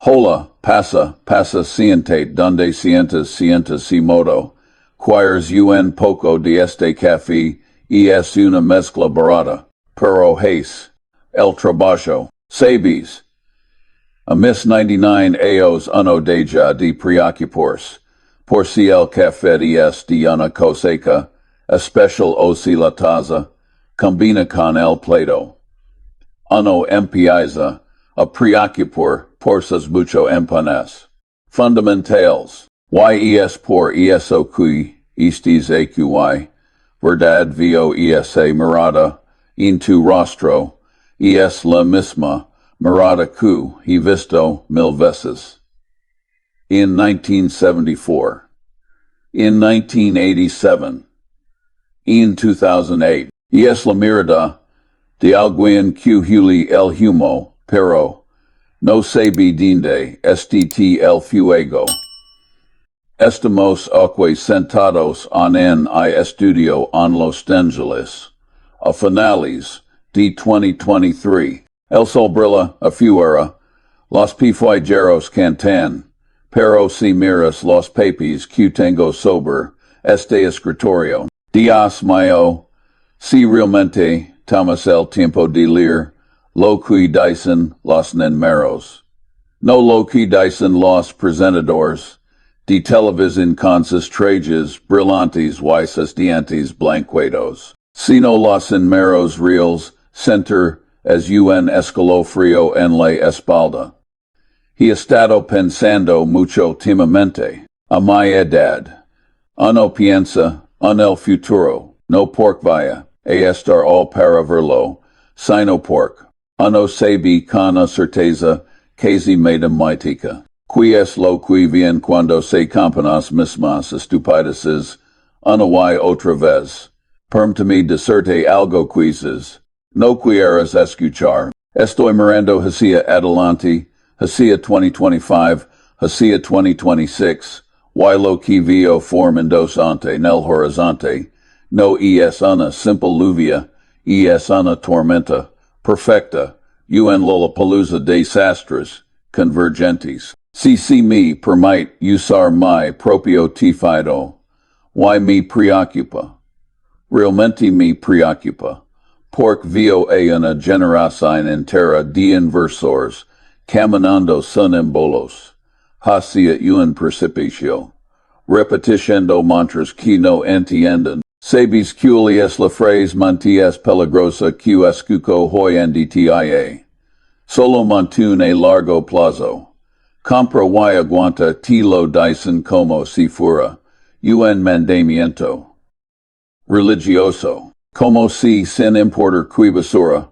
Hola, pasa siente, donde sientes si modo. Quires un poco de este café, y es una mezcla barata. Pero hace. El trabajo. Sabes. A miss 99 aos uno deja de preocupars. Por si el café es de una cosecha, especial o si la taza, combina con el plato. Uno empieza a preocupar por sus mucho empanes. Fundamentals. Yes por eso que estes aqi, verdad vio esa mirada, en tu rostro, es la misma mirada que he visto mil veces. In 1974. In 1987. In 2008. Es la mirada de alguien que huli el humo, pero no sabe dónde está el fuego. Estamos aquí sentados en estudio en Los Angeles, a finales de 2023. El sol brilla afuera, los pifueros cantan, pero si miras los papis que tengo sobre este escritorio. Dios mío, si realmente tomas el tiempo de leer lo que dicen los números. No lo que dicen los presentadores de televisión con sus trajes brillantes y sus dientes blanqueados, sino los números reales, center as un escalofrío en la espalda. He estado pensando mucho últimamente, a mi edad. Uno piensa en el futuro, no porque vaya a estar all para verlo, sino porque uno sabe con certeza casi matemática. Qui es lo que viene cuando se compran las mismas estupideces, una y otra vez. Permítame decirte algo quizzes. No quieras escuchar. Estoy mirando hacia adelante, hacia 2025, hacia 2026. Y lo que veo formandosamente en el horizonte, no es una simple lluvia, es una tormenta perfecta, un Lollapalooza desastres, convergentes. Si me permite usar mi propio tefido, y me preocupa. Realmente me preocupa. Porque veo a una generación entera de inversores caminando sin embolos, hacia un precipicio, repitiendo mantras que no entienden. Sabes cuál es la frase más peligrosa que escucho hoy en día. Solo mantune largo plazo. Compra y aguanta te lo dicen como si fuera un mandamiento religioso. Como si sin importar qui basura,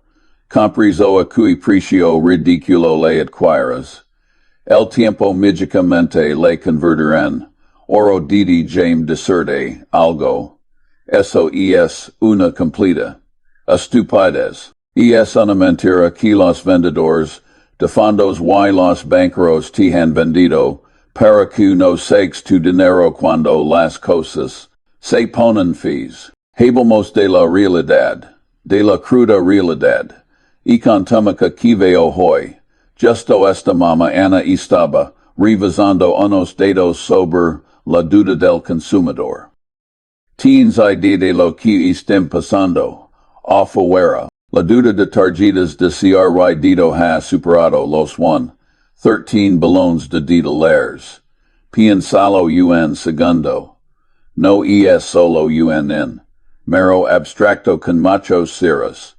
compres o a cui precio ridiculo le adquieras. El tiempo mágicamente le convertirán. Oro didi jame decirte algo. Eso es una completa estupidez. Es una mentira que los vendedores de fondos y los banqueros te han vendido para que no saques tu dinero cuando las cosas se ponen fees. Hablamos de la realidad, de la cruda realidad, económica que veo hoy. Justo esta mañana estaba revisando unos datos sobre la deuda del consumidor. ¿Tienes idea de lo que están pasando afuera? La deuda de tarjetas de crédito ha superado los 13 billones de dólares. Piénsalo un segundo. No es solo un mero abstracto con muchos ceros.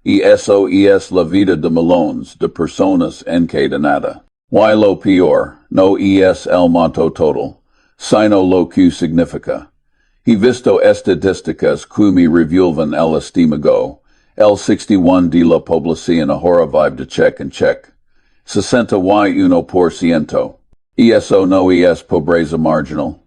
Y eso es la vida de millones de personas encadenadas. Y lo peor, no es el monto total, sino lo que significa. He visto estadísticas que me revuelven el estómago. El 61 de la población ahora vive de cheque en cheque. 61%. Y eso no es pobreza marginal.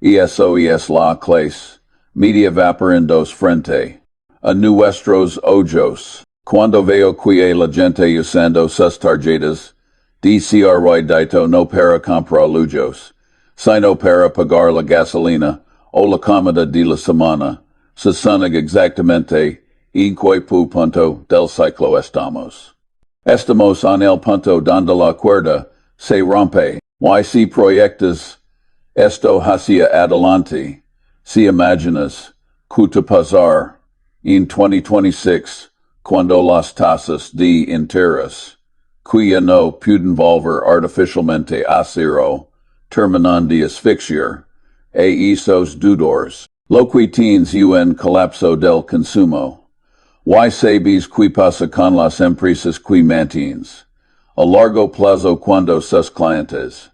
Y eso es la clase media vaporendos frente a nuestros ojos. Cuando veo que la gente usando sus tarjetas de crédito no para comprar lujos, sino para pagar la gasolina o la comida de la semana, se saben exactamente en qué punto del ciclo estamos. Estamos en el punto donde la cuerda se rompe. Y si proyectas esto hacia adelante, si imaginas que te pasar en 2026, cuando las tasas de interés, que no pueden volver artificialmente a cero, terminan de asfixiar a esos deudores. Lo que tienes un colapso del consumo. Y sabes que pasa con las empresas que mantienes a largo plazo cuando sus clientes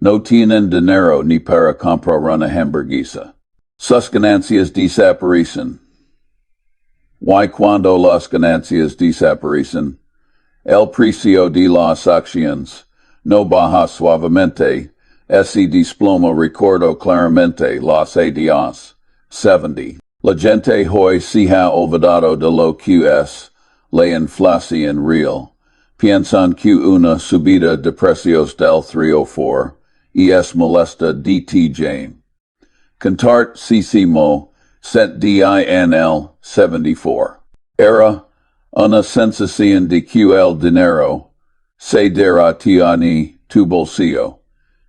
no tienen dinero ni para comprar una hamburguesa. Sus ganancias desaparecen. Y cuando las ganancias desaparecen, el precio de las acciones no baja suavemente. Ese desploma recuerdo claramente las adiós. 70. La gente hoy se ha olvidado de lo que es la inflación real. Piensan que una subida de precios del 3 o 4 y es molesta de TJ. Contart Sisimo, Cent DINL 74. Era una sensación de que el dinero se derrotía tu bolsillo.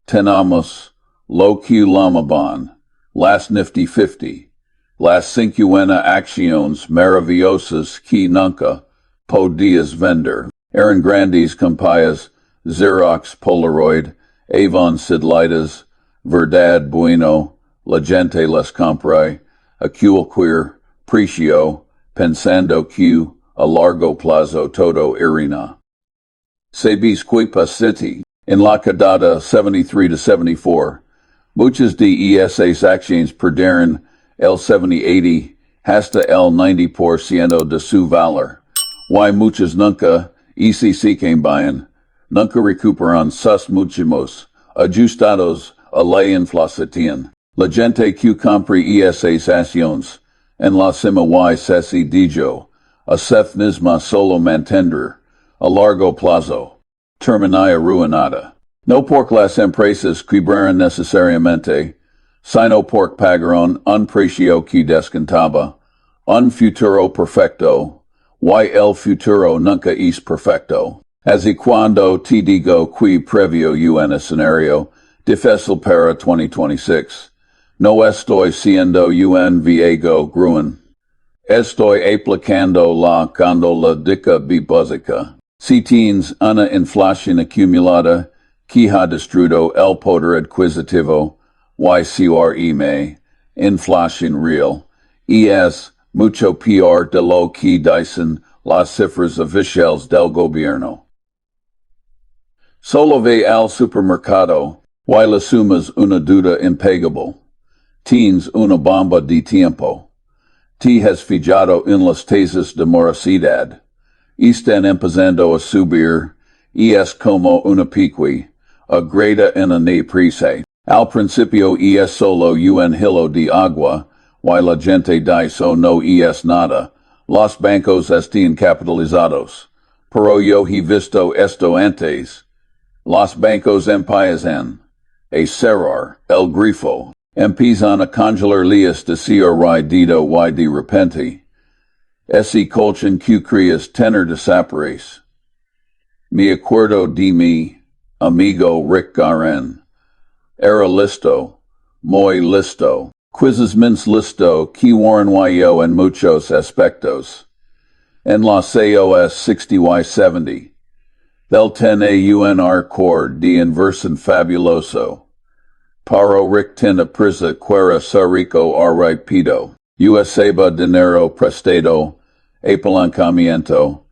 Tenamos lo que llamaban las Nifty 50, las 50 acciones maravillosas que nunca podías vender. Eran grandes compañías, Xerox, Polaroid, Avon Sidlitas, Verdad Bueno, la gente les compra, a cualquier precio, pensando que a largo plazo todo irá. Sabes que City, en la cadada 73 to 74, muchas de esas acciones perdieron el 70-80 hasta el 90% de su valor. Y muchas nunca se cambian, nunca recuperan sus muchos ajustados a la inflación. La gente que compra esas acciones en la cima y se dijo a sef misma solo mantender a largo plazo. Terminaya ruinada. No por las empresas quebraron necesariamente, sino por pagaron un precio que descontaba un futuro perfecto, y el futuro nunca es perfecto. Así cuando te digo que previo un escenario difícil para 2026, no estoy siendo un viejo gruen. Estoy aplicando la gondola dica básica. Si tienes una inflación acumulada que ha destruido el poder adquisitivo, inflación real, y es mucho peor de lo que dicen las cifras oficiales del gobierno. Solo ve al supermercado, y le sumas una deuda impagable. Tienes una bomba de tiempo. Te has fijado en las tasas de morosidad. Están empezando a subir, y es como una pique, agreda en el precio. Al principio es solo un hilo de agua, y la gente dice no es nada, los bancos están capitalizados. Pero yo he visto esto antes. Los bancos empiezan a cerrar el grifo, empiezan a congelar lías de cierre dedo y de repente. Ese colchón que creas tener desaparece. Me acuerdo de mi amigo Rick Garen. Era listo, muy listo. Quizzes mins listo que warn yo en muchos aspectos. En la COS 60 y 70. Del tiene un core de inversión fabuloso. Paro Rick tiene prisa quera sarico arripido. Usaba dinero prestado, apalancamiento,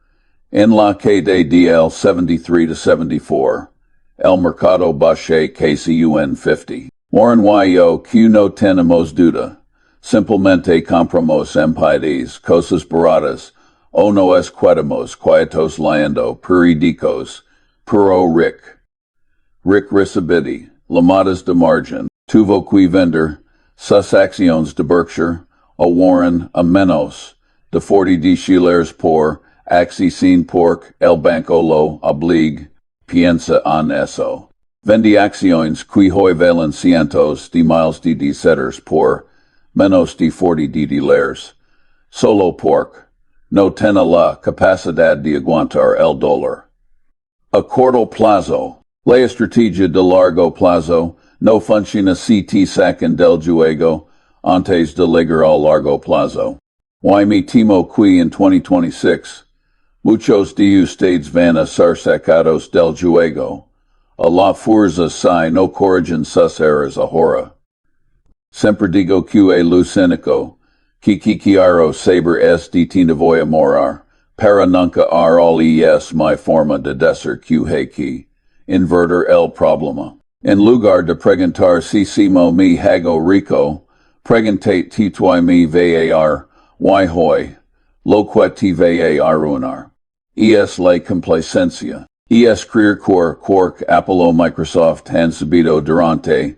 en la que de DL 73 to 74, el mercado bache casi 50. Warren yo que no tenemos duda, simplemente compramos empides, cosas baratas, o no es quedamos quietos leyendo periódicos, pero Rick recibidi, llamadas de margin, tuvo que vender, sus acciones de Berkshire, a Warren a menos, de 40 de shillers por, axi sin pork, el banco lo obligue, piensa en eso. Vendi acciones que hoy valen cientos de miles de deseters por, menos de 40 de dollars. Solo pork, no tiene la capacidad de aguantar el dólar. A corto plazo, La estrategia de largo plazo no funciona si te sacan del juego antes de llegar al largo plazo. Y me temo que en 2026, muchos de ustedes van a ser sacados del juego. A la fuerza si no corrigen sus errores ahora. Siempre digo que lo cínico, que quiero saber es de te voy a morar, para nunca al es mi forma de decir que invertir el problema. En lugar de preguntar si simo mi hago rico, preguntate ti mi var, y hoy, lo que te va a arruinar. Es la complacencia. Es creer quark Apple Microsoft han sabido durante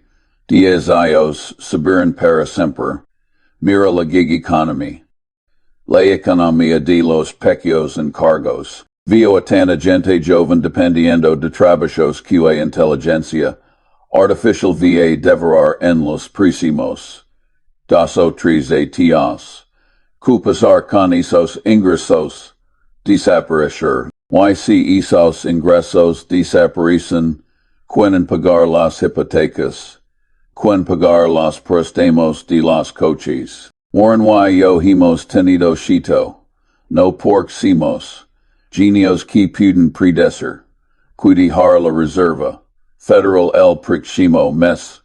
10 años sabirin para siempre. Mira la gig economy. La economía de los pequeños encargos. Vio a tanta gente joven dependiendo de trabajos que inteligencia artificial va devorar en los próximos 2 o 3 años. Cupasar con esos ingresos desaparecer. Y si esos ingresos desaparecen, ¿quién pagar las hipotecas? ¿Quién pagar los préstamos de los coches? Warren y yo hemos tenido chito, no porcimos, genios que puden predecir, cuidar la reserva, federal el próximo mes,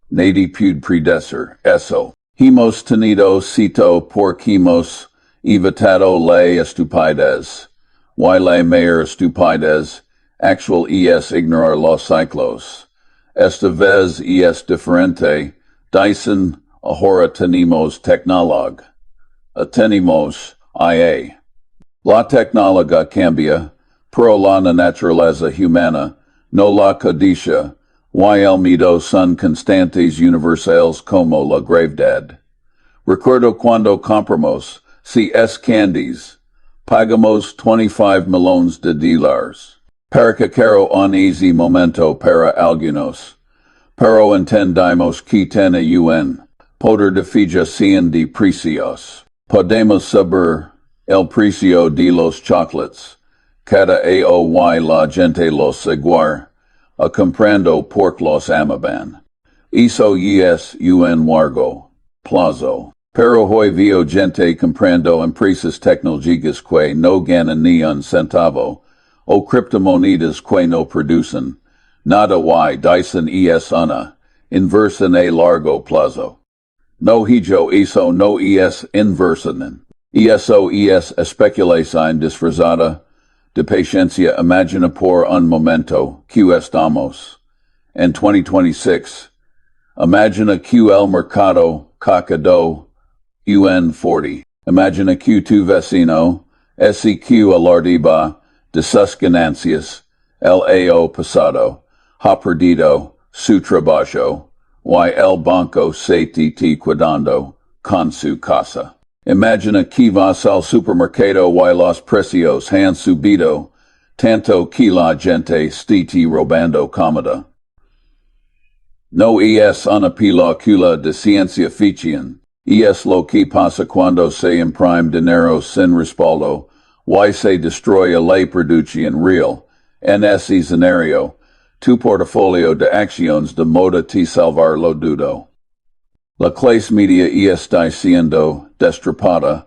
nadie puede predecir eso. Hemos tenido cito porque hemos evitado la estupidez. Y la mayor estupidez, actual es ignorar los ciclos. Esta vez es diferente, dicen, ahora tenemos tecnolog. Tenemos IA. La tecnología cambia, pero la naturaleza humana, no la codicia, y el miedo son constantes universales como la gravedad. Recuerdo cuando compramos, si es candies, pagamos 25 millones de dólares. Para que quiero un easy momento para algunos. Pero entendamos que tiene poder de fijación de precios. Podemos saber el precio de los chocolates. Cada aoy la gente los seguir. A comprendo por los amaban. Eso es largo plazo. Pero hoy veo gente comprando empresas tecnológicas que no ganan ni un centavo, o criptomonedas que no producen, nada y dicen es una, inversión a largo plazo. No hijo eso no es inversión. Eso es especulación disfrazada, de paciencia imagina por un momento, que estamos. En 2026, imagina que el mercado cacado, 40. Imagina que tu vecino, SEQ alardiba de sus ganancias, el AO pasado, ha perdido su trabajo, y el banco se te cuidando con su casa. Imagina que vas al supermercado y los precios han subido, tanto que la gente te robando comida. No es una película de ciencia ficción. Es lo que pasa cuando se imprime dinero sin respaldo, y se destruye la producción real. En ese escenario, tu portafolio de acciones de moda te salvar lo dudo. La clase media está siendo destrapada,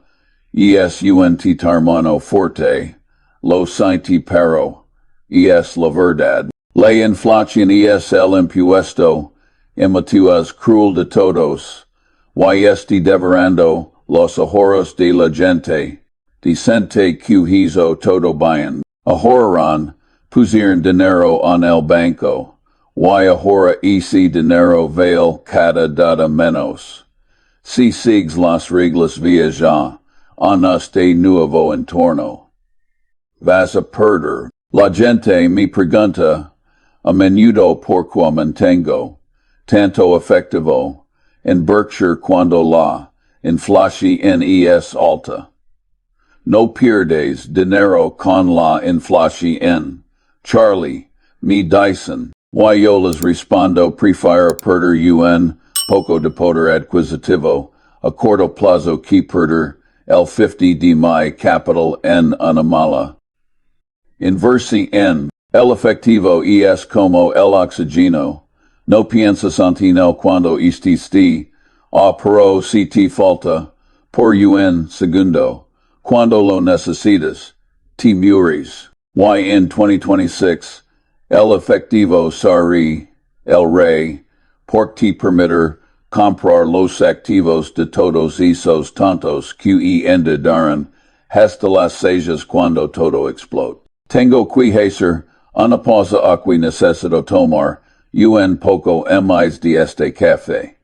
es un termino fuerte, lo siente pero, es la verdad. La inflación es el impuesto, imatuas cruel de todos. Y este devorando los ahorros de la gente, decente que hizo todo bien. Ahorran, pusieron dinero en el banco, y ahora ese dinero vale cada día menos. Si sigues las reglas viaja, en este nuevo entorno, vas a perder. La gente me pregunta, a menudo por qué mantengo tanto efectivo en Berkshire cuando la inflación es alta. No pierdes dinero con la inflación. Charlie, me dicen, y yo les respondo prefiero perder poco de poder adquisitivo, a corto plazo que perder el 50 de mi capital en una mala inversión. El efectivo es como el oxígeno. No piensas en él cuando estás pero si te falta, por un segundo, cuando lo necesitas, te mueres. Y en 2026, el efectivo será el rey, por te permitir comprar los activos de todos esos tantos que endedaron hasta las sellas cuando todo explode. Tengo que hacer una pausa aquí necesito tomar un poco más de este café.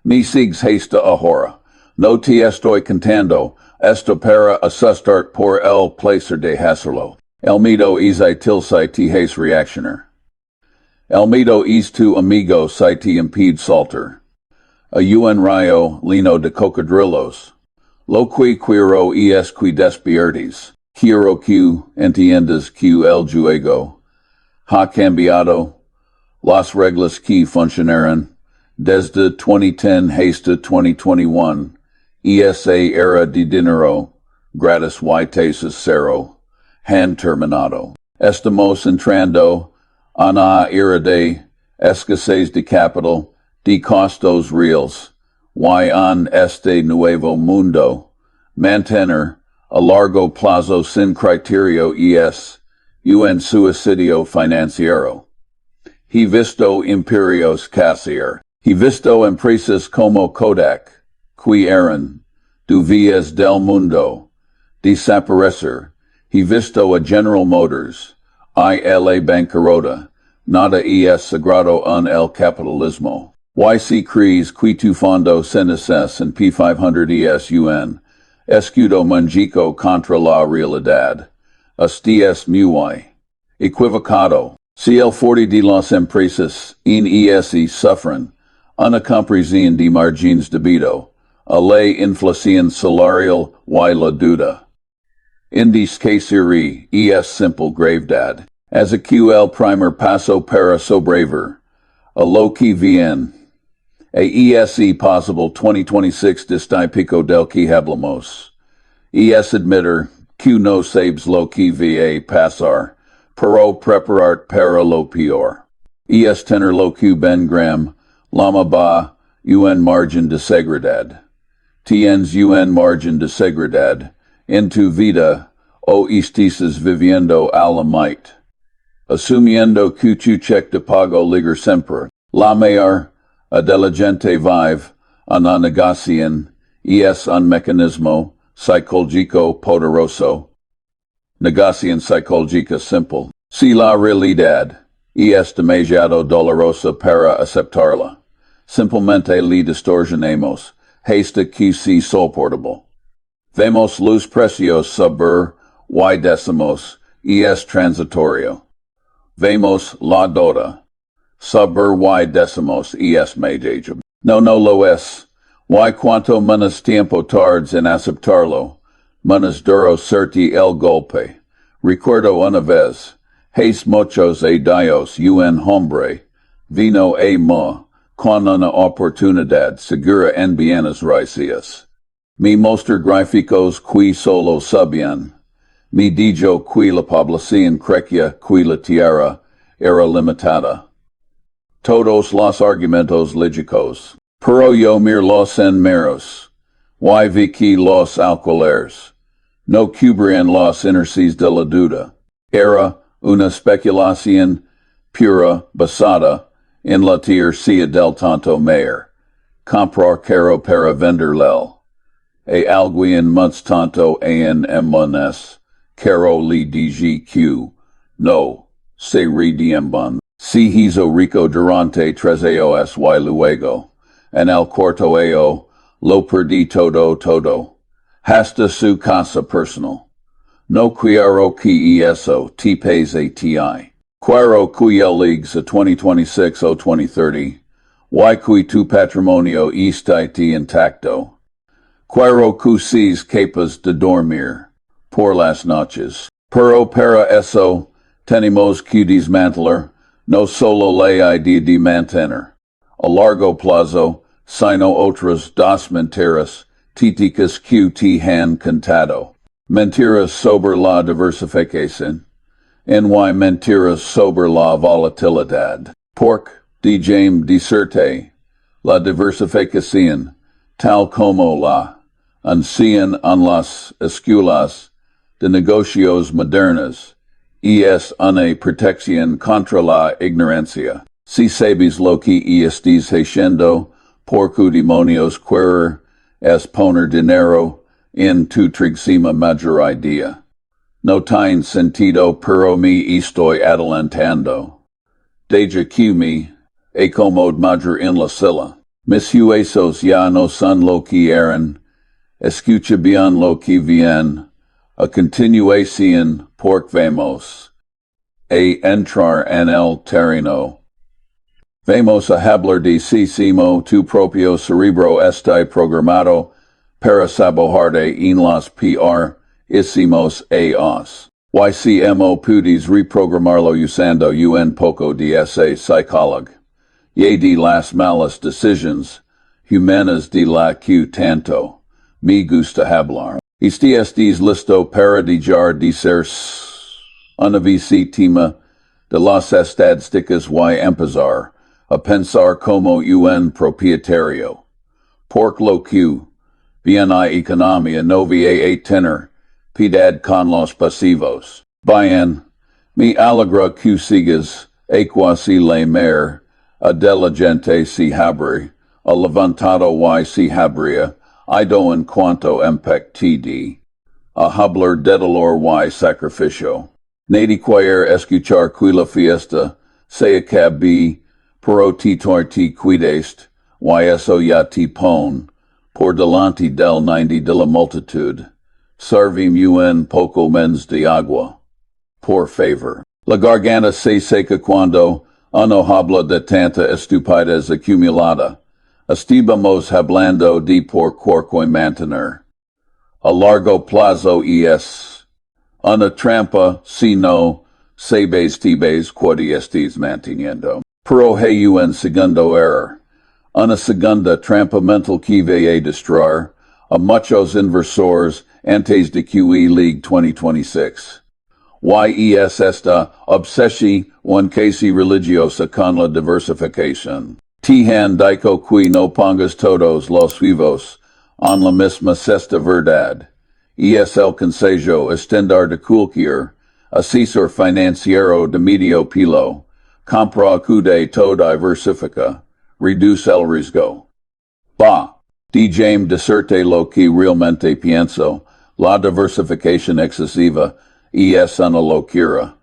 Me sigues hasta ahora. No te estoy contando. Esto para asustar por el placer de hacerlo. El miedo es si te hace reaccionar. El miedo es tu amigo si te impide saltar. A un rayo lino de cocodrilos. Lo que quiero es que despiertes. Quiero que entiendas que el juego ha cambiado. Las reglas que funcionaron desde 2010 hasta 2021. Esa era de dinero gratis y tasas cero. Han terminado. Estamos entrando a una era de escasez de capital, de costos reales, y en este nuevo mundo, mantener a largo plazo sin criterio es un suicidio financiero. He visto imperios caer. He visto empresas como Kodak, que eran duvías del mundo, desaparecer. He visto a General Motors, y la bancarrota. Nada es sagrado en el capitalismo. Y si crees que tu fondo CNSS en P500 es un escudo mágico contra la realidad. Estás muy equivocado. Si el 40 de las empresas en ESE sufren una compresión de margins debido a la inflación salarial y la deuda. Indiscacería es simple gravedad. As el primer paso para sobrevivir a lo que viene. A ESE possible 2026 desta pico del que hablamos. Es admitir que no sabes lo que va pasar, pero preparar para lo peor. Es tener lo que ben gram, lama ba, un margen de seguridad. Tienes un margen de seguridad en tu vida o estás viviendo al límite. Asumiendo que tu cheque de pago liger siempre. La mayor, a diligente vive, una negación, es un mecanismo psicológico poderoso. Negación psicológica simple. Si la realidad es demasiado dolorosa para aceptarla, simplemente le distorsionamos, hasta que sea soportable. Vemos los precios subir y decimos, es transitorio. Vemos la deuda. Subir y decimos es manageable. No lo es. Y cuanto menos tiempo tardes en aceptarlo, menos duro será el golpe. Recuerdo una vez, hace muchos años un hombre vino a mí con una oportunidad segura en bienes raíces. Me mostró gráficos que solo sabían. Me dijo que la población creía que la tierra era limitada. Todos los argumentos lógicos. Pero yo mir los enmeros. Y vi que los alquileres no cubrían los interés de la deuda. Era una especulación pura basada en la tierra del tanto mayor. Comprar caro para vender lel. E alguien más tanto en mones. Caro le DGQ. No, se rediemban. Si hizo rico durante 3 años y luego, en el cuarto año, lo perdí todo. Hasta su casa personal. No quiero que eso te pese ti. Quiero que llegues a 2026 o 2030, y que tu patrimonio esté intacto. Quiero que seas capaz de dormir por las noches. Pero para eso, tenemos que desmantelar no solo la idea de mantener a largo plazo, sino otras dos mentiras típicas que te han contado. Mentiras sobre la diversificación. NY mentiras sobre la volatilidad. Pork, dejame decirte, la diversificación, tal como la anuncian en las escuelas de negocios modernas, es una protección contra la ignorancia. Si sabes lo que estás haciendo, por qué demonios querer es poner dinero en tu trísima mayor idea. No tiene sentido, pero me estoy adelantando. Deja que me acomodo mayor en la silla. Mis huesos ya no son lo que eran. Escucha bien lo que viene. A continuación, porque vamos a entrar en el terreno. Vamos a hablar de si tu propio cerebro está programado para sabotarte en las PR hicimos a os. YCMO puedes reprogramarlo usando un poco de ese psicólogo. Y de las malas decisiones humanas de la que tanto me gusta hablar. Estás listo para dejar de ser una víctima de las estadísticas y empezar a pensar como un propietario. Porque lo que bien hay economía no va a tener piedad con los pasivos. Bien, me alegra que sigas a quasi la mer, a diligente si habri, a levantado y si habría, ido en cuanto empectd, a hablar de dolor y sacrificio. Nadi quaer escuchar que la fiesta se acabe, pero te cuidest, y eso ya te pon, por delante del 90 de la multitud. Servim un poco menos de agua. Por favor. La garganta se seca cuando uno habla de tanta estupidez acumulada. Estibamos hablando de por qué mantener. A largo plazo es una trampa si no sabes tibes que estés manteniendo. Pero hay un segundo error. Una segunda trampa mental que va a destruir a muchos inversores antes de QE League 2026. YES esta obsesión casi religiosa con la diversificación. Tihan dico que no pongas todos los huevos en la misma cesta verdad. Es el consejo extender de cualquier asesor financiero de medio pelo. Compra acude todo diversifica. Reduce el riesgo. Ba. Dejame decirte lo que realmente pienso. La diversificación excesiva es una locura.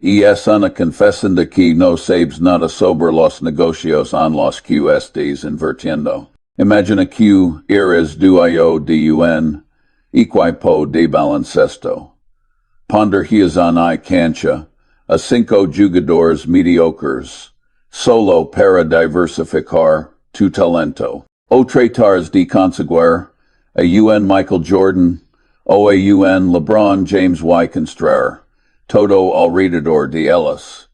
Es una confesión de que no sabes nada sobre los negocios en los que estés invirtiendo. Imagina que eres dueño de un equipo de baloncesto. Pondrías en cancha a 5 jugadores mediocres, solo para diversificar tu talento. O tratar de conseguir a un Michael Jordan o a un LeBron James y construir todo alrededor de ellos.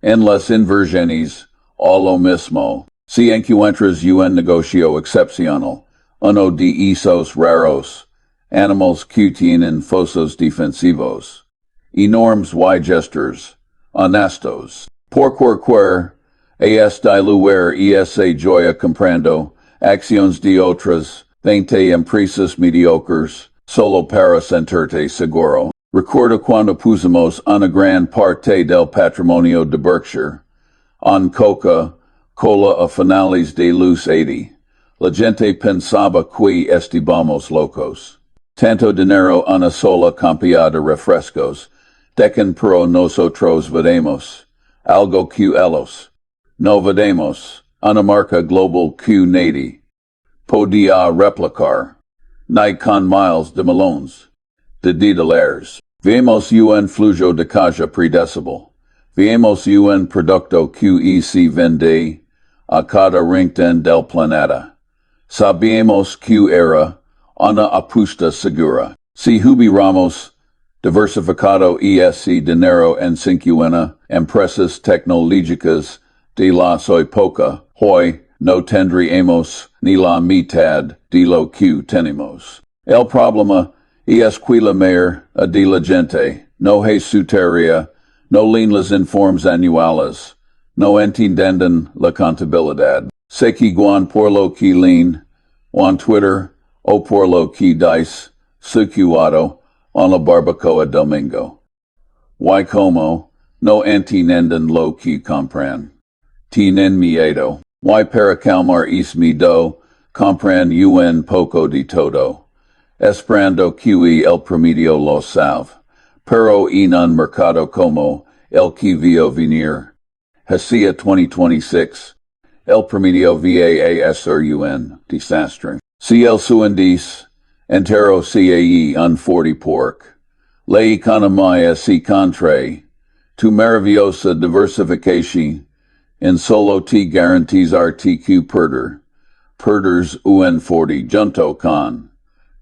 En las inversiones, a lo mismo. Si encuentras un negocio excepcional, uno de esos raros animals que tienen fosos defensivos, enormes y gestures, honestos. Por cualquier es diluir esa joya comprando acciones de otras 20 empresas mediocres, solo para sentirte seguro. Recuerda cuando pusimos una gran parte del patrimonio de Berkshire en Coca-Cola a finales de los 80. La gente pensaba que estábamos locos. Tanto dinero una sola cantidad de refrescos. Decan pero nosotros vedemos algo que ellos no vedemos. Una marca global que nadie podía replicar. Ni con miles de melones de dólares. Vemos un flujo de caja predecible. Vemos un producto que se vende a cada rincón del planeta. Sabíamos que era una apuesta segura. Si hubiéramos diversificado ese dinero en 50 empresas tecnológicas de la época, hoy no tendríamos ni la mitad de lo que tenemos. El problema es que la mayor de la gente no Jesuteria, no leanlas informes annuales, no entendenden la contabilidad. Sequi guan por lo que lean, on Twitter, o por lo que dice, sucuado, on la barbacoa domingo. Y como, no entienden lo que compran. Tienen miedo. Y para calmar es mi do, compran un poco de todo. Esperando que el promedio lo salve. Pero en un mercado como el que vio venir. Hacia 2026. El promedio va desastre. Si el suendice, entero cae un 40 pork. La economía se contrae. Tu maravillosa diversificación, en solo te garantiz RTQ perders un 40 junto con.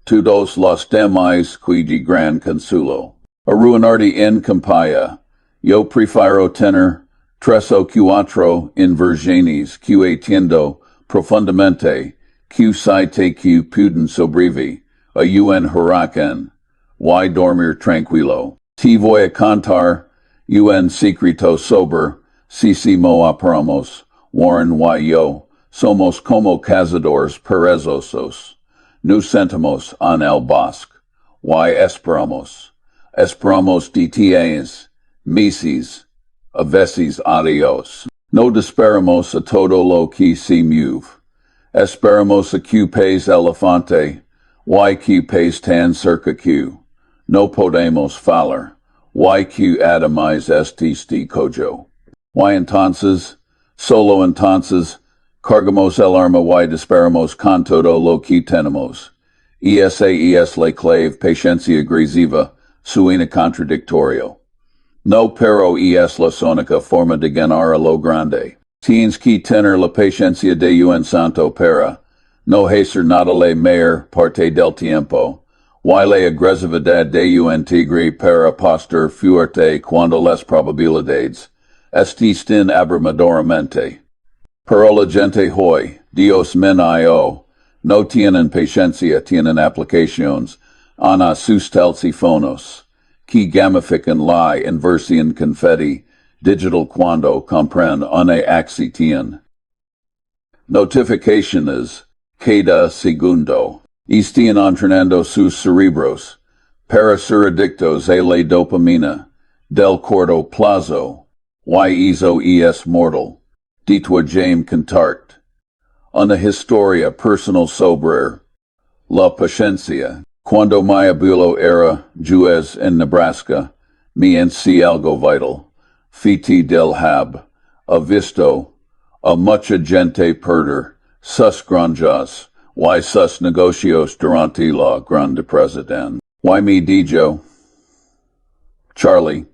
Todos los demais cuigi gran consuelo. Arruinarte en campaya. Yo prefiero tener 3 o 4 inversiones que atiendo profundamente, que te que puden sobrevive, a un huracán, y dormir tranquilo. Te voy a contar un secreto sober, si mo apramos, Warren y yo, somos como cazadores perezosos. Nos sentamos en el bosque, y esperamos de días, meses, a veces adios. No desperamos a todo lo que se mueve. Esperamos a que pez elefante, y que pez tan cerca que no podemos falar, y que además este cojo. Y entonces, solo entonces, cargamos el arma y disparamos con todo lo que tenemos. Es la clave paciencia agresiva, suena contradictorio. No pero es la sónica forma de ganar a lo grande. Tienes que tener la paciencia de un santo para no hacer nada la mayor parte del tiempo. Y la agresividad de un tigre para apostar fuerte cuando las probabilidades estén abrumadoramente. Pero la gente hoy, Dios mío, no tienen paciencia, tienen aplicaciones, ana sus teléfonos, que gamifican la inversión confetti, digital cuando compran una acción. Notificaciones, cada segundo, están entrenando sus cerebros, para ser adictos a la dopamina, del corto plazo, y eso es mortal. Ditwa James Contart. Una historia personal sobre la paciencia. Cuando mi abuelo era juez en Nebraska, me enseñó algo vital. Fiti del hab. Ha visto a mucha gente perder sus granjas y sus negocios durante la Gran Depresión. Y me dijo, Charlie,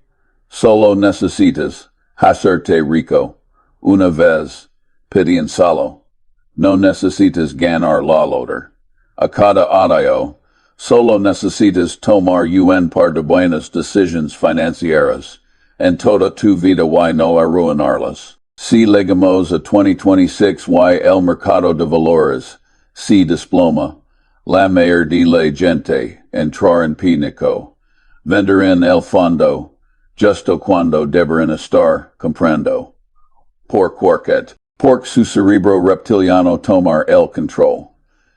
solo necesitas hacerte rico. Una vez, pidiéndolo, no necesitas ganar la loter. A cada audio, solo necesitas tomar un par de buenas decisiones financieras, en toda tu vida y no arruinarlas. Si llegamos a 2026 y el mercado de valores, si desploma, la mayor de la gente entrar en pánico, vender en el fondo, justo cuando deberían estar comprando. Por su cerebro reptiliano tomar el control.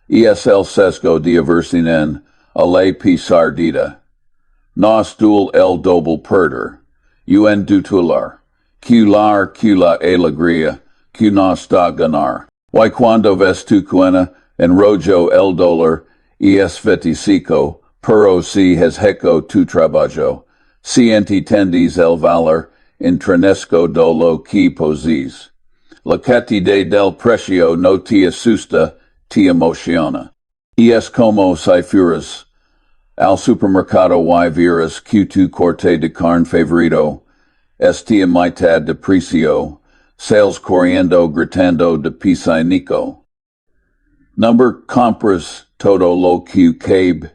Es el sesgo de aversión a la pisardita. Nos duel el doble perder. Un dutular. Que la alegría, que nos da ganar. Y cuando ves tu cuenta, en rollo el dólar, es 25, pero si has hecho tu trabajo. Si entiendes el valor, intrinsèco de lo que posees. La cantidad del precio no te asusta, te emociona. Es como si fueras al supermercado y vieras que tu corte de carne favorito está a mitad de precio, sales corriendo gritando de pisanico. Number compras todo lo que cabe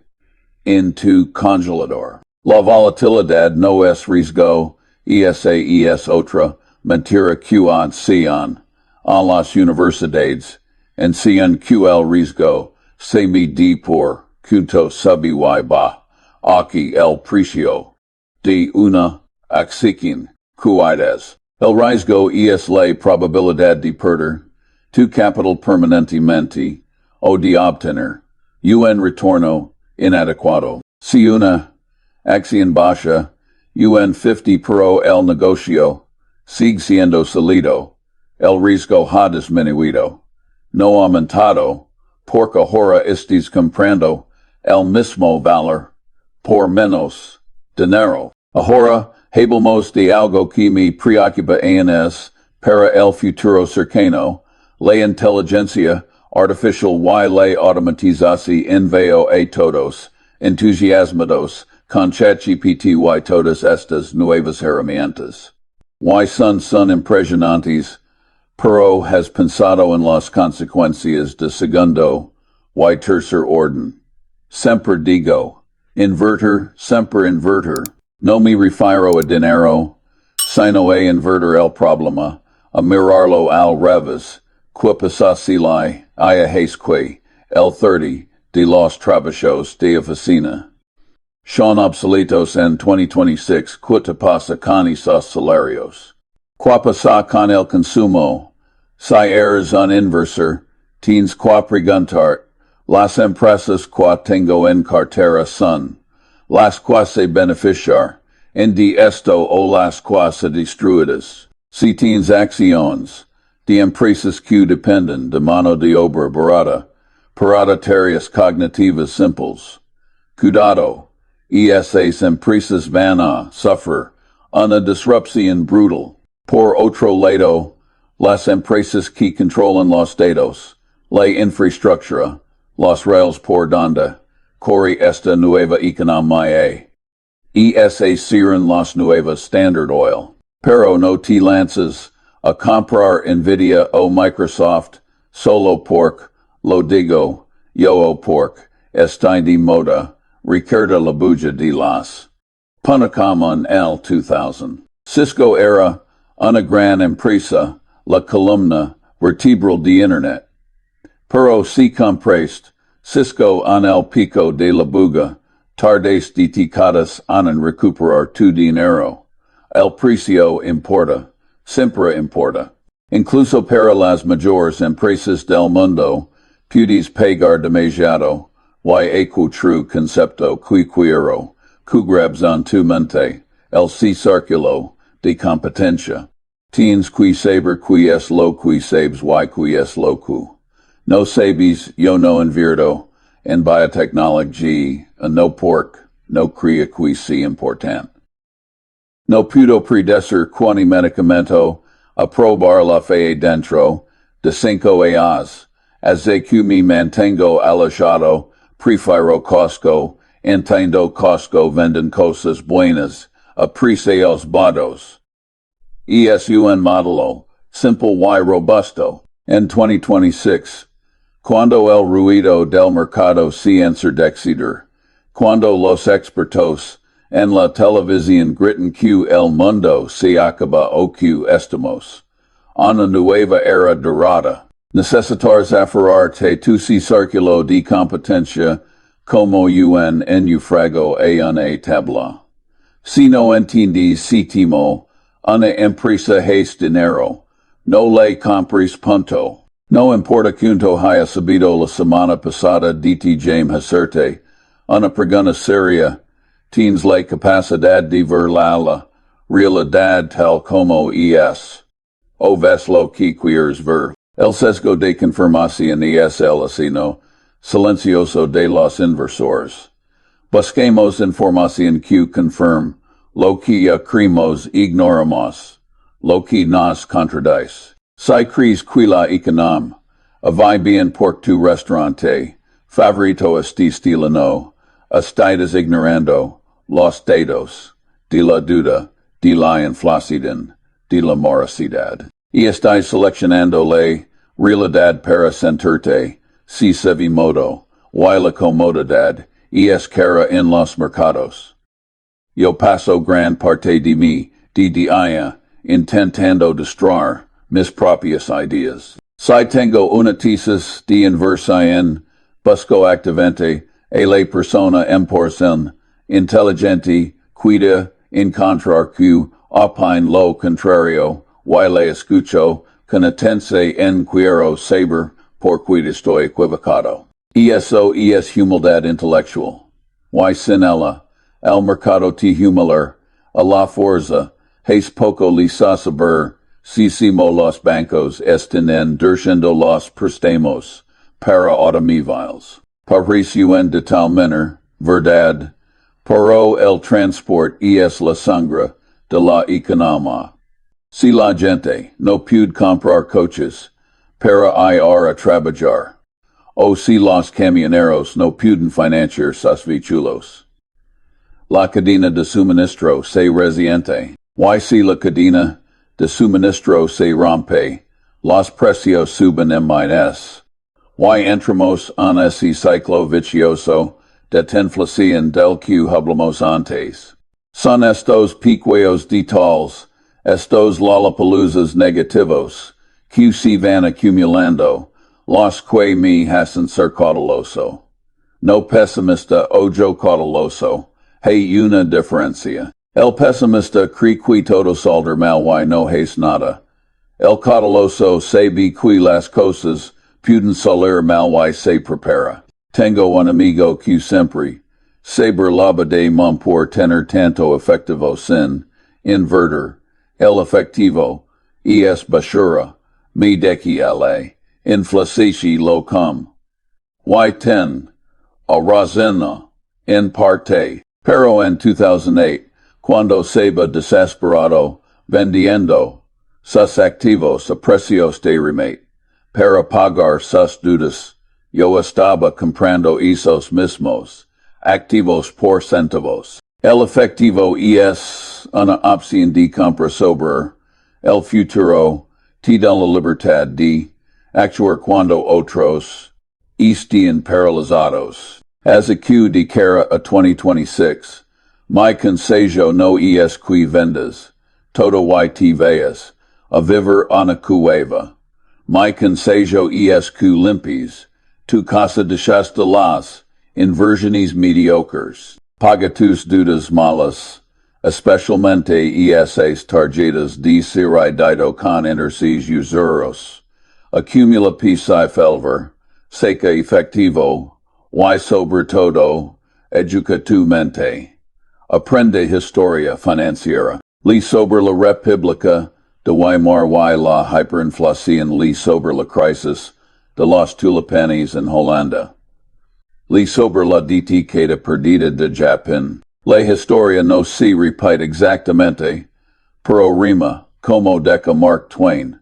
en tu congelador. La volatilidad no es riesgo, es otra mentira que enseñan en las universidades, enseñan que el riesgo se mide por junto sub y ba, aquí el precio. de una acción, cuides. El riesgo es la probabilidad de perder tu capital permanentemente o de obtener un retorno inadecuado. Si una acción baja un 50 pero el negocio sigue siendo sólido, el riesgo ha disminuido, no aumentado, porque ahora estás comprando el mismo valor por menos dinero. Ahora hablamos de algo que me preocupa es para el futuro cercano, la inteligencia artificial y la automatización enveo a todos entusiasmados con ChatGPT y todas estas nuevas herramientas. Y son impresionantes, pero has pensado en las consecuencias de segundo y tercer orden. Siempre digo, siempre invertir. No me refiero a dinero, sino a invertir el problema, a mirarlo al revés, que pasa si la que el 30 de los trabajos de oficina son obsoletos en 2026, ¿qué te pasa con esos salarios? ¿Qué pasa con el consumo? Si eres un inversor, tienes que preguntar, las empresas que tengo en cartera son las que se beneficiar de esto o las que se destruidas. Si tienes acciones de empresas que dependen de mano de obra barata, para tareas cognitivas simples. Cuidado, esas empresas van a sufrir una disrupción brutal. Por otro lado, las empresas que controlan los datos, la infraestructura, los rails por donde corre esta nueva economía. Esas serán las nuevas Standard Oil. Pero no te lances a comprar Nvidia o Microsoft solo porque, lo digo, yo o porque, está de moda, recuerda la bulla de las Punacom el 2000. Cisco era una gran empresa, la columna vertebral de Internet. Pero si compraste Cisco en el pico de la buga, tardes dedicadas en recuperar tu dinero. El precio importa, siempre importa. Incluso para las mayores empresas del mundo, puedes pagar demasiado, y true concepto que quiero, que grabs en tu mente, el círculo de competencia. Tienes que saber que es lo que sabes y que es lo que no sabes, yo no invierto en biotecnología, no porque no creo que sea importante. No puedo predecir cuán medicamento a probar la fe dentro de 5 años, así que me mantengo alejado, prefiero Costco, entiendo Costco venden cosas buenas, a precios bajos. Es un modelo, simple y robusto. En 2026, cuando el ruido del mercado se ensordecider, cuando los expertos en la televisión gritan que el mundo se acaba o que estamos una nueva era dorada, necesitas aferrarte tu círculo de competencia como un naufrago a una tabla. Si no entiendes si temo una empresa es dinero, no le compres punto. No importa cuánto haya subido la semana pasada DT James hacerte una pregunta seria, tienes la capacidad de ver la realidad tal como es. O ves lo que quieres ver. El sesgo de confirmación es el asino silencioso de los inversores. Busquemos información que confirme lo que ya creemos ignoramos, lo que nos contradice. Si crees que la economía va bien por tu restaurante favorito estilo no, estás ignorando los datos de la deuda, de la inflación, de la morosidad. Y estás seleccionando la realidad para sentirte, si se modo, y la comodidad, es cara en los mercados. Yo paso gran parte de mi día intentando destruir mis propias ideas. Si tengo una tesis de inversión, busco activamente a la persona en inteligente, cuida en contra que opine lo contrario, y le escucho, conatense en quiero saber, por quid estoy equivocado. Eso es humildad intelectual. Y sin ella, el mercado te humilar, a la fuerza, es poco lisa saber, si los bancos están durando los préstamos, para automóviles. Pareciuen de tal manera, verdad, pero el transport es la sangre de la economía. Si la gente no puede comprar coches, para ir a trabajar, o si los camioneros no pueden financiar sus vehículos, la cadena de suministro se resiente, y si la cadena de suministro se rompe, los precios suben en más. Y entramos en ese ciclo vicioso de inflación del que hablamos antes. Son estos picueos ditals, estos lollapaloozas negativos, que se van acumulando, los que me hacen ser cauteloso. No pesimista o yo cauteloso, hay una diferencia. El pesimista cree que todo saldrá mal y no es nada. El cauteloso sabe que las cosas pueden salir mal y se prepara. Tengo un amigo que siempre se burlaba de mí por tener tanto efectivo sin invertir. El efectivo es basura, me de que le inflacici lo com. Y ten, a razón, en parte, pero en 2008, cuando se va desesperado, vendiendo sus activos a precios de remate, para pagar sus deudas, yo estaba comprando esos mismos activos por centavos. El efectivo es una opción de compra sobre el futuro, te da la libertad de actuar cuando otros estén paralizados. As a Q de cara a 2026, mi consejo no es que vendas todo y te veas a vivir una cueva. Mi consejo es que limpies tu casa de las inversiones mediocres. Paga tus deudas malas, especialmente esas tarjetas de crédito con intereses usuros. Acumula pisa felver, seca efectivo, y sobre todo, educa tu mente. Aprende historia financiera. Lee sobre la República de Weimar y la hyperinflación. Lee sobre la crisis de los tulipanes en Holanda. Lee sobre la decada perdida de Japón. La historia no se repite exactamente, pero rima, como deca Mark Twain.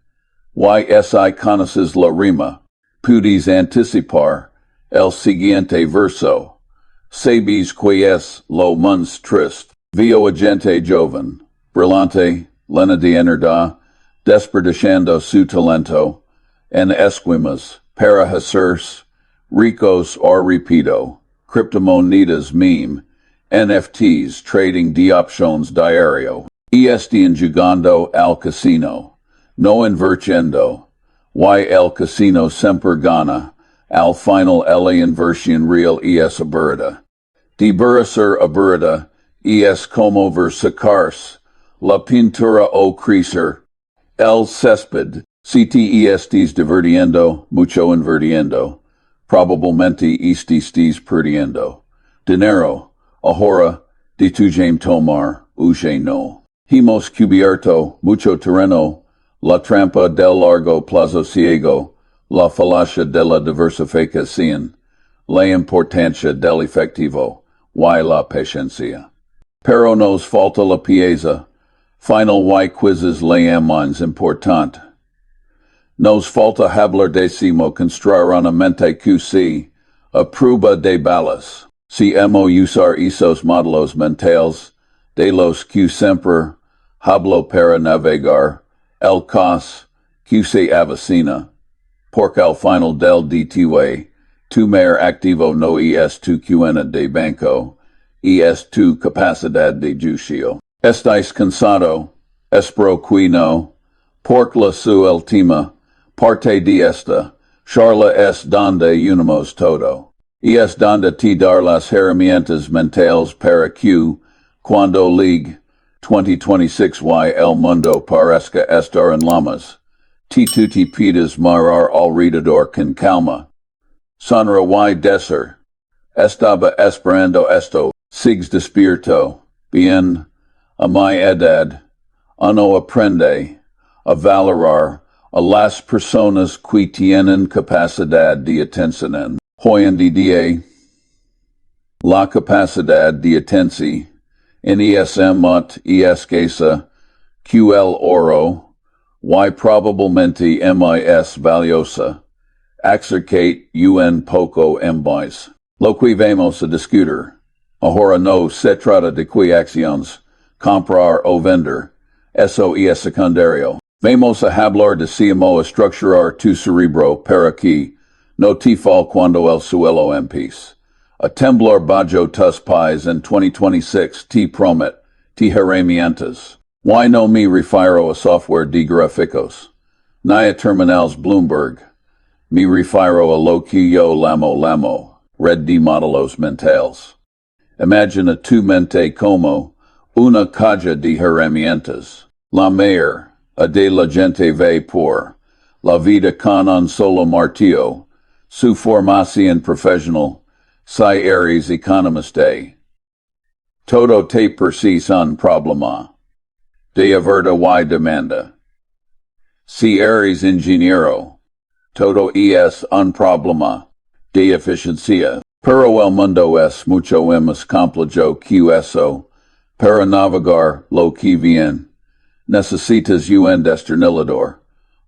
Y conoces la rima. Puedes anticipar el siguiente verso. Sabes que es lo más triste. Vio a gente joven, brillante, llena de energía, desperdiciando su talento, en esquimas, para hacerse ricos o repito, criptomonedas meme, NFTs trading de options diario, están jugando al casino, no invirtiendo, y el casino siempre gana, al final la inversión real es aburrida. De ser aburrida, es como ver sacarse, la pintura o crecer, el césped, si te estés divirtiendo, mucho invirtiendo, probablemente estés perdiendo. Dinero, ahora, de tu game tomar, uge no. Hemos cubierto mucho terreno, la trampa del largo plazo ciego, la falacia de la diversificación, la importancia del efectivo, y la paciencia. Pero nos falta la pieza, final y quizzes la más importante. Nos falta hablar decimo construir una mente QC, a prueba de balas. Si hemos usar esos modelos mentales, de los que siempre hablo para navegar, el caso que se avecina, porque al final del DTW, tu mayor activo no es tu cuenta de banco, es tu capacidad de juicio. Estáis cansado, espero que no, porque la su última parte de esta charla es donde unimos todo. Y es donde te dar las herramientas mentales para que, cuando llegue 2026 y el mundo parezca estar en llamas. Tutti pidas mirar alrededor con calma. Sonra y decir, estaba esperando esto, sigs despierto, bien, a mi edad, uno aprende a valorar a las personas que tienen capacidad de atención. Hoy en día, la capacidad de atención en esmot y escasa, que el oro, y probablemente más valiosa, acercate un poco más. Lo que vamos a discutir, ahora no se trata de que acciones, comprar o vender, eso es secundario. Vamos a hablar de cómo estructurar tu cerebro para que no te fall cuando el suelo empiece a temblar bajo tus pies en 2026 te promet, te herramientas. Why no me refiero a software de gráficos, ni a terminals Bloomberg. Me refiero a lo que yo lamo, red de modelos mentales. Imagina tu mente como una caja de herramientas. La mayor de la gente ve por la vida con un solo martillo, su formación profesional, si eres economiste. Todo te per si un problema. De oferta y demanda. Si eres ingeniero, todo es un problema de eficiencia. Pero el mundo es mucho más complejo que eso. Para navegar lo que viene, necesitas un destornillador,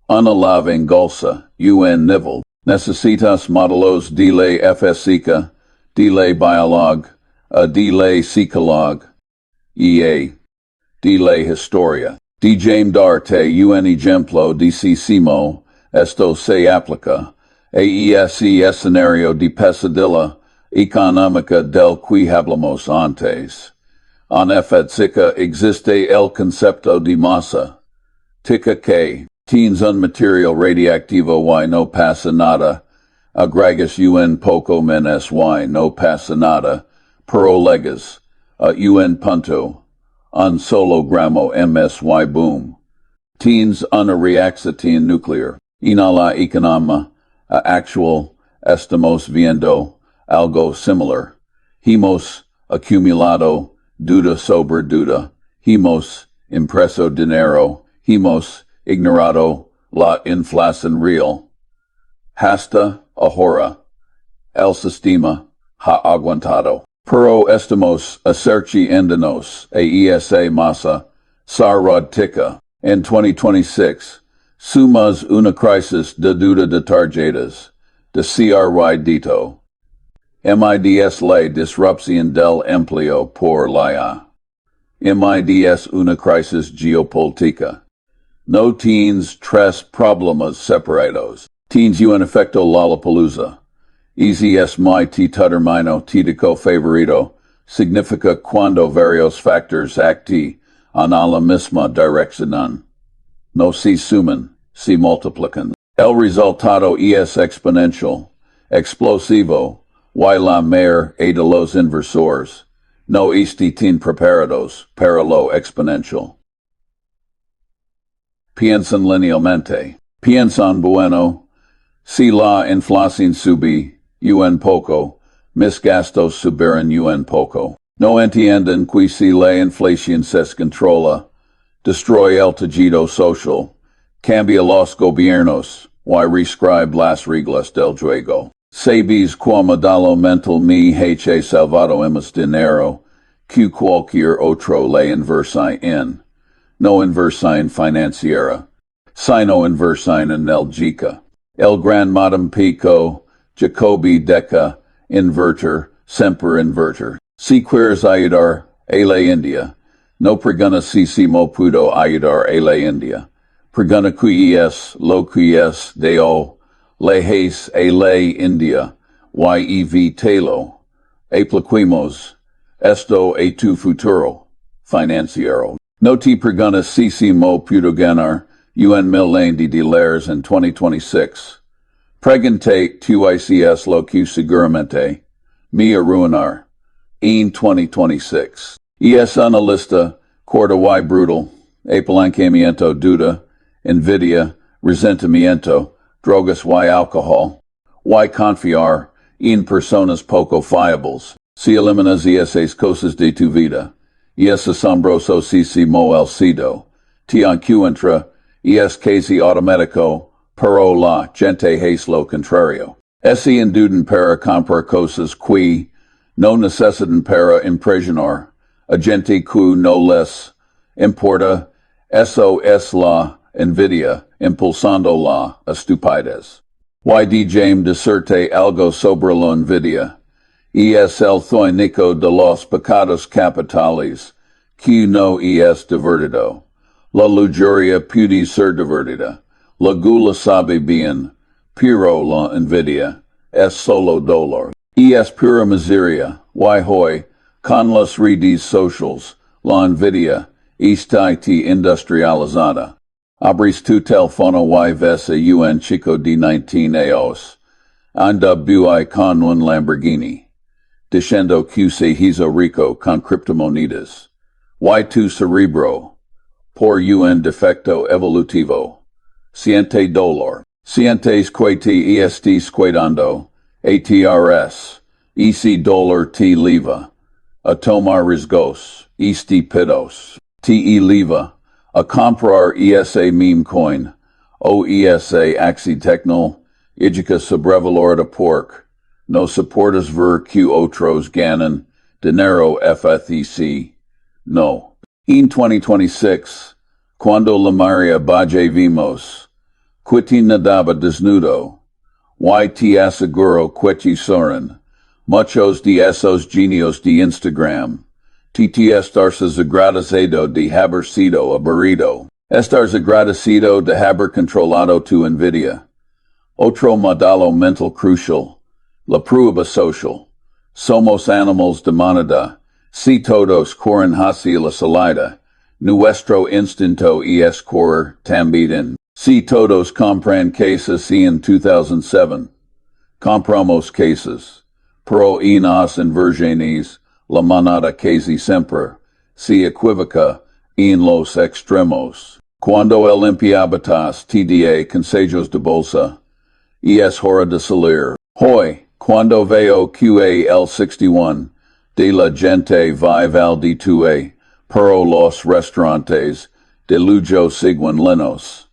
una lavengolsa, un nivel. Necesitas modelos de la física, de la biolog, de la psicolog, de la historia. De darte un ejemplo de cómo esto se aplica a ese escenario de pesadilla económica del que hablamos antes. En física existe el concepto de masa, tica que tienes un material radioactivo y no pasa nada, agregas un poco menos y no pasa nada, pero legas a un punto, un solo gramo ms y boom. Tienes una reacción nuclear. En la economía actual estamos viendo algo similar. Hemos acumulado deuda sobre deuda. Hemos impreso dinero. Hemos ignorado la inflación real. Hasta ahora, el sistema ha aguantado. Pero estamos acercándonos a esa masa sarótica. En 2026, sumas una crisis de deuda de tarjetas, de crédito. MIDS la disrupción del empleo por la IA. MIDS una crisis geopolítica. No tienes tres problemas separados. Tienes un efecto Lollapalooza. Easy es mi término típico favorito. Significa cuando varios factores acti en la misma dirección. No se suman, se multiplican. El resultado es exponencial, explosivo, y la mayor de los inversores no están preparados para lo exponencial. Piensan linealmente. Piensan bueno, si la inflación sube un poco, mis gastos subirán un poco. No entienden que si la inflación se controla, destruye el tejido social, cambia los gobiernos, y reescribe las reglas del juego. Sabes como dalo mental me he salvado más dinero, que cualquier otro la inversa en. No inversa en financiera, sino inversa en analgica. El gran madam pico, Jacobi deca, inverter, semper inverter. Si quieres ayudar a la India, no pregunasísimo pudo ayudar a la India. Preguna que es lo que es de o, lejes a la India, y evítelo. Apliquemos esto a tu futuro financiero. No te pregunasísimo pudo ganar $1,000,000 de dólares en 2026. Pregunte tu ICS lo que seguramente me arruinar en 2026. Es una lista corda y brutal, apalancamiento deuda, invidia, resentimiento, drogas y alcohol, y confiar, en personas poco fiables, si eliminas esas cosas de tu vida, es asombroso si mo el sido, te encuentra, es casi automático, pero la gente hace lo contrario. Ese induden para comprar cosas que no necesitan para impresionar, a gente que no les importa, eso es la envidia, impulsando la estupidez. Y James discerte algo sobre la envidia, es el tónico de los pecados capitales, que no es divertido. La lujuria puede ser divertida, la gula sabe bien, pero la envidia es solo dolor. Es pura miseria, y hoy, con las redes sociales, la envidia está industrializada. Abres tu teléfono y ves a un chico de 19 años, anda bui con un Lamborghini, diciendo que se hizo rico con criptomonedas. Y tu cerebro, por un defecto evolutivo, siente dolor. Sientes que te estés cuidando, ATRS, ese dolor te lleva a tomar riesgos, estúpidos, te lleva a comprar ese meme coin, o ese accidental, idica sobrevalorada pork, no soportas ver que otros ganan dinero FTC, no. En 2026, cuando la Maria Baje Vivimos, que nadaba desnudo, y te aseguro que te soren, muchos de esos genios de Instagram, te estás agradecido de haber sido aburrido, estás agradecido de haber controlado tu envidia. Otro modelo mental crucial, la prueba social. Somos animals de manada, si todos corren hacia la salida, nuestro instinto es correr también. Si todos compran casas en 2007, compramos casas, pero en las inversiones, la manada casi siempre se equivoca en los extremos. Cuando el limpiabotas te da consejos de bolsa, es hora de salir. Hoy, cuando veo que el 61 de la gente vive al de pero los restaurantes de lujo siguen llenos.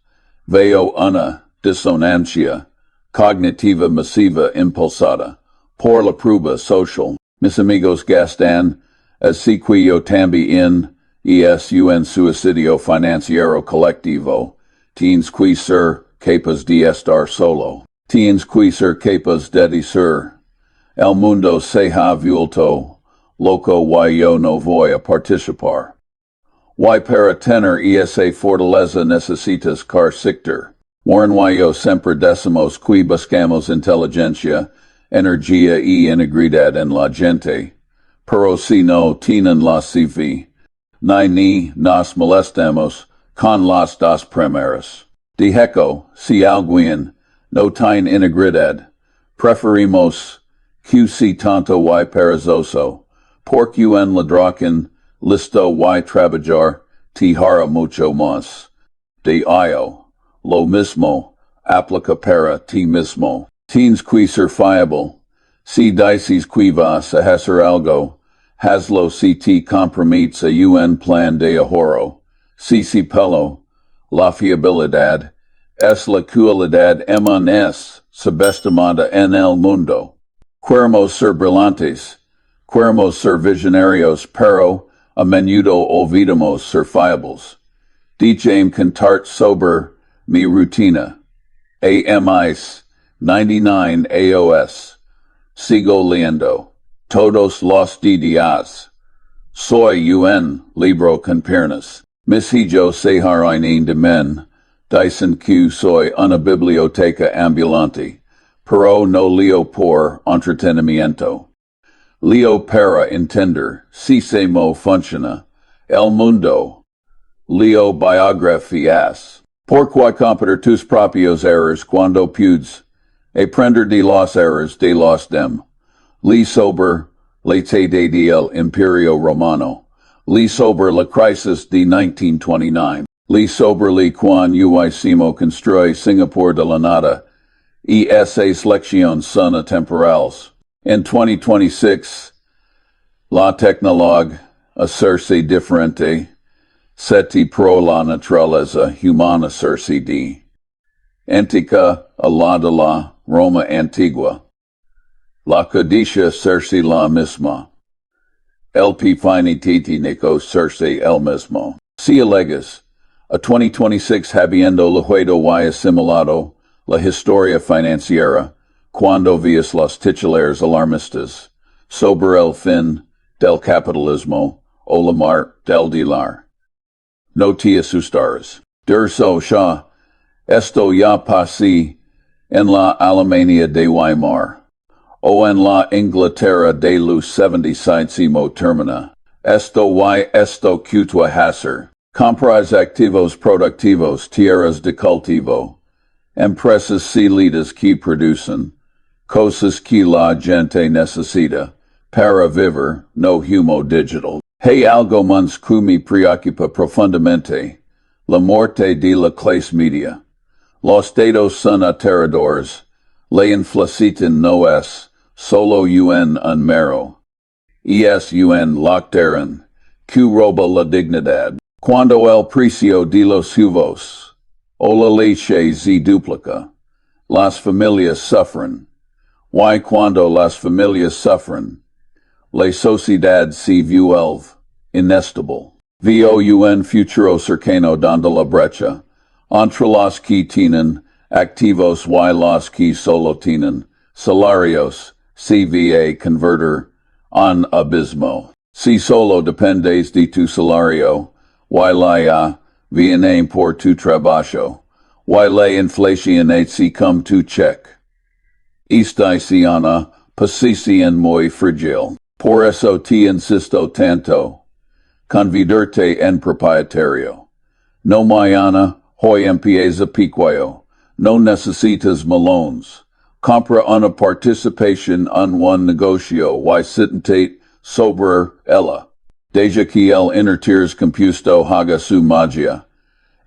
Veo una disonancia cognitiva masiva impulsada por la prueba social. Mis amigos gastan, así que yo también, es un suicidio financiero colectivo. Tienes que ser capaz de estar solo. Tienes que ser capaz de decir, el mundo se ha vuelto loco y yo no voy a participar. Y para tener esa fortaleza necesitas carácter. Warren y yo siempre decimos que buscamos inteligencia, energía y integridad en la gente. Pero si no tienen la CV, ni nos molestamos con las dos primeras. De hecho, si alguien no tiene integridad, preferimos que si tanto y perezoso, porque un ladrón listo y trabajar, te hará mucho más. De ello, lo mismo, aplica para ti mismo. Tienes que ser fiable. Si dices que vas a hacer algo, hazlo si te comprometes a un plan de ahorro. Si pelo, la fiabilidad, es la cualidad más subestimada en el mundo. Queremos ser brillantes, queremos ser visionarios, pero a menudo olvidamos ser fiables. Déjame contarte sobre mi rutina. AMIs 99 AOS. Sigo leyendo todos los días. Soy un libro con piernas. Mis hijos se reúnen de men. Dicen que soy una biblioteca ambulante. Pero no leo por entretenimiento. Leo para entender si se mo funciona el mundo. Leo biografías. Porque competir tus propios errores cuando puedes. Aprender de los errores de los dem. Lee sober, lete de el Imperio Romano. Li sobre la crisis de 1929. Li sobre li quan huicimo construye Singapore de la nada. Esa selección son atemporales. In 2026, la tecnolog hacerse diferente, seti pro la naturaleza humana hacerse de antica a la de la Roma antigua. La codicia hacerse la misma. El finitico hacerse el mismo. Si alegas, a 2026 habiendo leído y asimilado la historia financiera, cuando vías los titulares alarmistas sobre el fin del capitalismo o la mar del dilar. No te asustarás. Durso ya, esto ya pasé en la Alemania de Weimar, o en la Inglaterra de los 77 termina. Esto y esto cutua hacer. Compras activos productivos, tierras de cultivo, empresas cílidas que producen cosas que la gente necesita para vivir, no humo digital. Hay algo más que me preocupa profundamente, la muerte de la clase media. Los datos son aterradores, la inflación no es solo un mero. Es un lockdown, que roba la dignidad. Cuando el precio de los juvos o la leche se duplica, las familias sufren. Y cuando las familias sufren, la sociedad se vuelve inestable. Veo un futuro cercano donde la brecha entre los que tienen activos y los que solo tienen salarios se va convertir en abismo. Si solo dependes de tu salario, y la viene por tu trabajo, y la inflación se come tu cheque. Esta es una posición muy frágil. Por eso te insisto tanto. Convertirte en propietario. No mañana, hoy empieza piqueo. No necesitas melones. Compra una participación en un negocio y siéntate sobre ella. Deja que el intercompuesto haga su magia.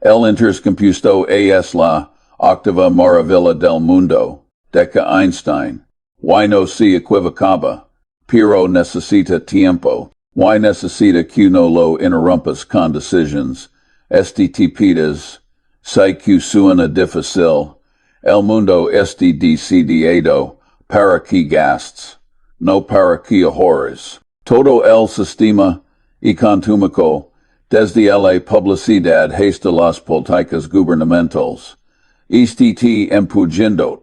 El intercompuesto es la octava maravilla del mundo, deca Einstein. Y no se equivocaba, pero necesita tiempo. Y necesita que no lo interrumpas con decisions. Te pidas, si que suena difícil. El mundo este decidido para que gastes, no para que ahorres. Todo el sistema económico, desde la publicidad hasta las políticas gubernamentales, te empujando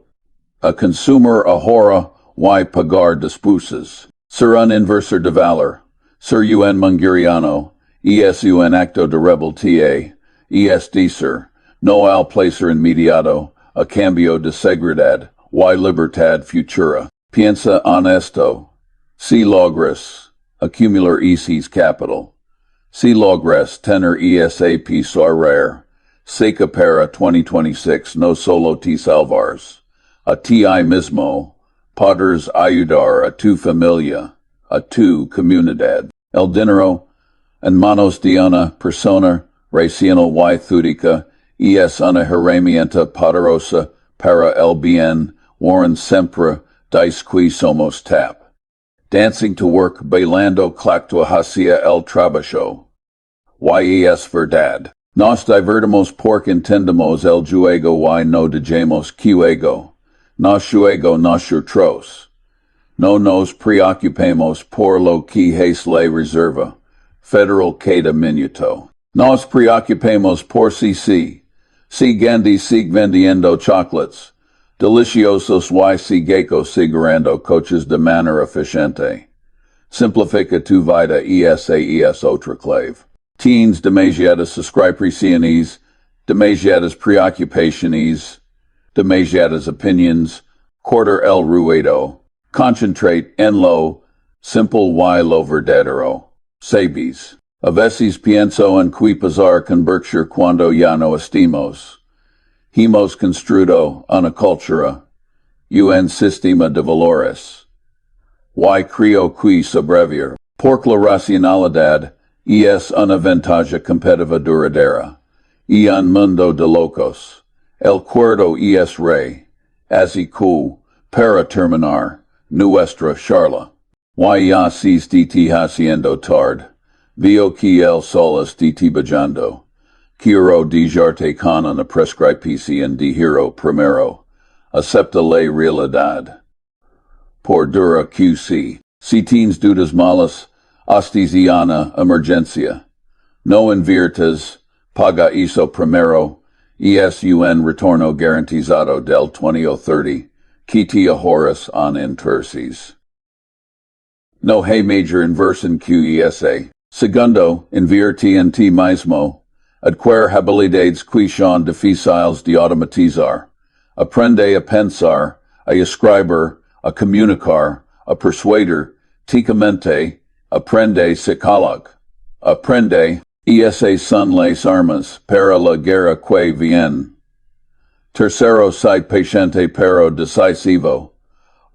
a consumer ahorra y pagar después. Ser un inversor de valor, ser un mungeriano, es un acto de rebeldía, es decir, no al placer inmediato, a cambio de seguridad y libertad futura. Piensa en esto. Si logras acumular ese capital, si logras tener esa pisorar, sé que para 2026 no solo te salvars, a ti mismo, podrás ayudar a tu familia, a tu comunidad. El dinero, en manos de una persona racional y thúdica, es una herramienta poderosa para el bien, warren siempre dice que somos tap. Dancing to work, bailando clacto hacia el trabajo. Y es verdad. Nos divertimos porque entendemos el juego y no dejemos que ego. Nos juego nosotros. No nos preocupemos por lo que es la reserva federal cada minuto. Nos preocupemos por si Gandhi sigue vendiendo chocolates, deliciosos y sigue cigarando coches de manera eficiente. Simplifica tu vida esa es otra clave. Teens demasiadas suscripciones, demasiadas preocupaciones, demasiadas opinions, cortar el ruido, concentrate en lo simple y lo verdadero. Sabes. A veces pienso en que pasar con Berkshire cuando ya no estemos. Hemos construido una cultura, un sistema de valores. Y creo que sobrevivir. Porque la racionalidad es una ventaja competitiva duradera, y un mundo de locos. El cuerdo es rey, así que, para terminar, nuestra charla. Ya dt haciendo tard, veo que el sol dt bajando. Quiero dejarte con una prescripción de hero primero. Acepta la realidad. Por dura QC. Si tienes dudas malas, hostis y una emergencia. No inviertas, paga eso primero. ESUN retorno garantizado del 20 o 30. Que te ahorras en intereses. No hay major inversión QESA. Segundo, invierte en ti mismo. Adquiere habilidades que son difíciles de automatizar. Aprende a pensar, a escribir, a comunicar, a persuadir, ticamente, aprende psicólogo. Aprende, esas son las armas para la guerra que viene. Tercero, sé paciente pero decisivo.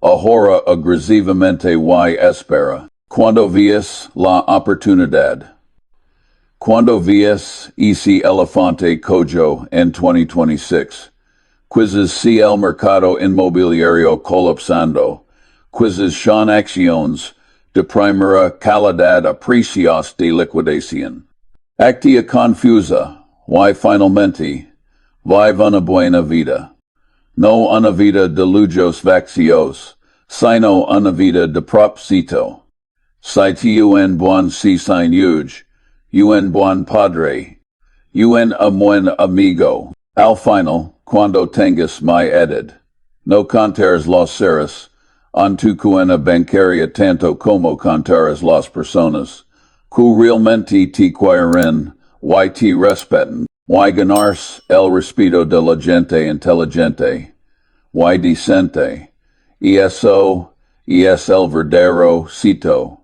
Ahora agresivamente y espera. Cuando veas la oportunidad. Cuando veas ese elefante cojo en 2026. Quizzes si el mercado inmobiliario colapsando. Quizzes son acciones de primera calidad a precios de liquidación. Actia confusa, y finalmente, vive una buena vida. No una vida de lujos vacíos, sino una vida de propósito. Si un buen si sin huge, un buen padre, un buen amigo. Al final, cuando tengas mi edad, no contares los seres, en tu cuenta bancaria tanto como contares las personas, que realmente te quieren, y te respetan, y ganarse el respeto de la gente inteligente, y decente, y eso, es el verdadero sitio,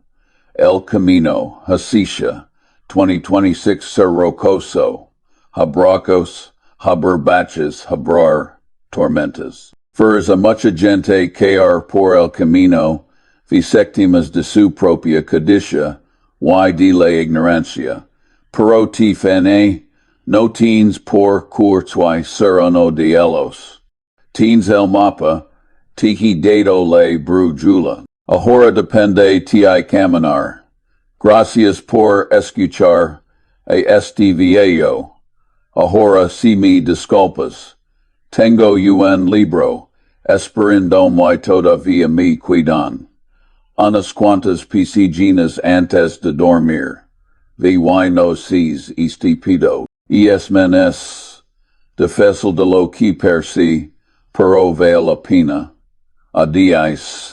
el camino, Hasisha, 2026 Rocoso, Habracos, Haberbaches, Habrar, Tormentas. Furs a mucha gente que por el camino, victimas de su propia codicia, y de la ignorancia. Pero te fane, no teens por courtois ser uno de ellos. Teens el mapa, tiki dado le brujula. Ahora depende ti caminar. Gracias por escuchar a este video. Ahora si me disculpas. Tengo un libro, esperando y todavía me cuidan. Unas cuantas piscinas antes de dormir. Vi no seas este pido. Es menes. Difícil de lo que per si, pero vale la pena. Adiós.